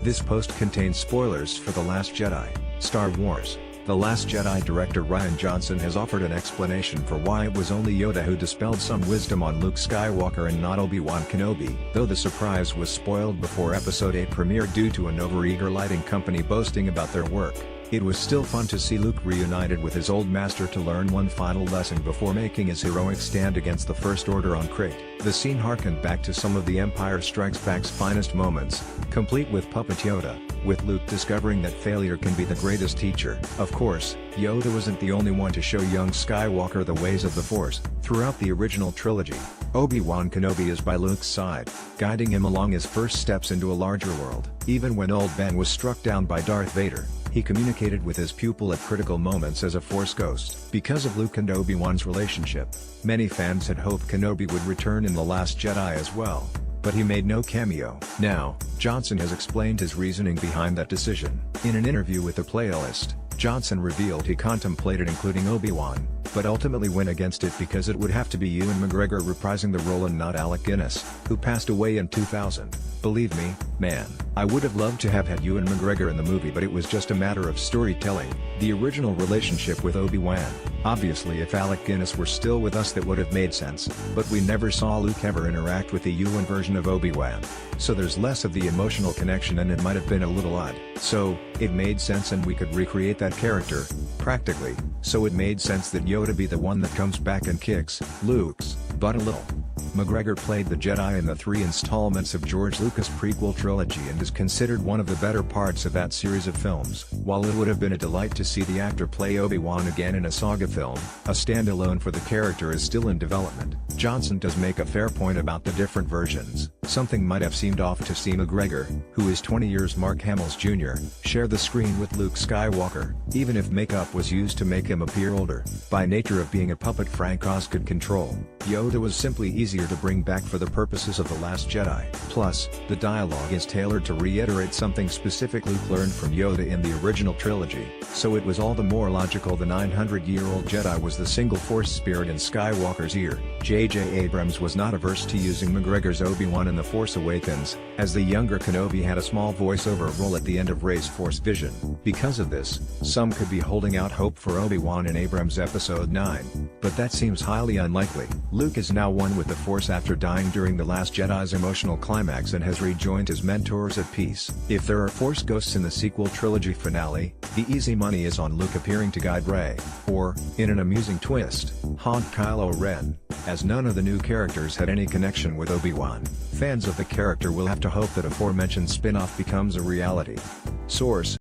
This post contains spoilers for The Last Jedi, Star Wars. The Last Jedi director Rian Johnson has offered an explanation for why it was only Yoda who dispelled some wisdom on Luke Skywalker and not Obi-Wan Kenobi. Though the surprise was spoiled before Episode 8 premiered due to an overeager lighting company boasting about their work, it was still fun to see Luke reunited with his old master to learn one final lesson before making his heroic stand against the First Order on Crate. The scene harkened back to some of The Empire Strikes Back's finest moments, complete with Puppet Yoda, with Luke discovering that failure can be the greatest teacher. Of course, Yoda wasn't the only one to show young Skywalker the ways of the Force. Throughout the original trilogy, Obi-Wan Kenobi is by Luke's side, guiding him along his first steps into a larger world. Even when old Ben was struck down by Darth Vader, he communicated with his pupil at critical moments as a Force ghost. Because of Luke and Obi-Wan's relationship, many fans had hoped Kenobi would return in The Last Jedi as well, but he made no cameo. Now, Johnson has explained his reasoning behind that decision. In an interview with the Playlist, Johnson revealed he contemplated including Obi-Wan, but ultimately went against it because it would have to be Ewan McGregor reprising the role and not Alec Guinness, who passed away in 2000. Believe me, man, I would have loved to have had Ewan McGregor in the movie, but it was just a matter of storytelling. The original relationship with Obi-Wan. Obviously if Alec Guinness were still with us that would have made sense, but we never saw Luke ever interact with the Ewan version of Obi-Wan. So there's less of the emotional connection and it might have been a little odd. So, it made sense and we could recreate that character, practically, so it made sense that Yoda be the one that comes back and kicks Luke's butt a little. McGregor played the Jedi in the 3 installments of George Lucas' prequel trilogy and is considered one of the better parts of that series of films. While it would have been a delight to see the actor play Obi-Wan again in a saga film, a standalone for the character is still in development. Johnson does make a fair point about the different versions. Something might have seemed off to see McGregor, who is 20 years Mark Hamill's junior, share the screen with Luke Skywalker, even if makeup was used to make him appear older. By nature of being a puppet Frank Oz could control, Yoda was simply easier to bring back for the purposes of The Last Jedi. Plus, the dialogue is tailored to reiterate something specific Luke learned from Yoda in the original trilogy, so it was all the more logical the 900-year-old Jedi was the single Force spirit in Skywalker's ear. J.J. Abrams was not averse to using McGregor's Obi-Wan in The Force Awakens, as the younger Kenobi had a small voiceover role at the end of Rey's Force vision. Because of this, some could be holding out hope for Obi-Wan in Abrams' Episode 9, but that seems highly unlikely. Luke is now one with the Force after dying during The Last Jedi's emotional climax and has rejoined his mentors at peace. If there are Force ghosts in the sequel trilogy finale, the easy money is on Luke appearing to guide Rey, or, in an amusing twist, haunt Kylo Ren, as none of the new characters had any connection with Obi-Wan. Fans of the character will have to hope that aforementioned spin-off becomes a reality. Source: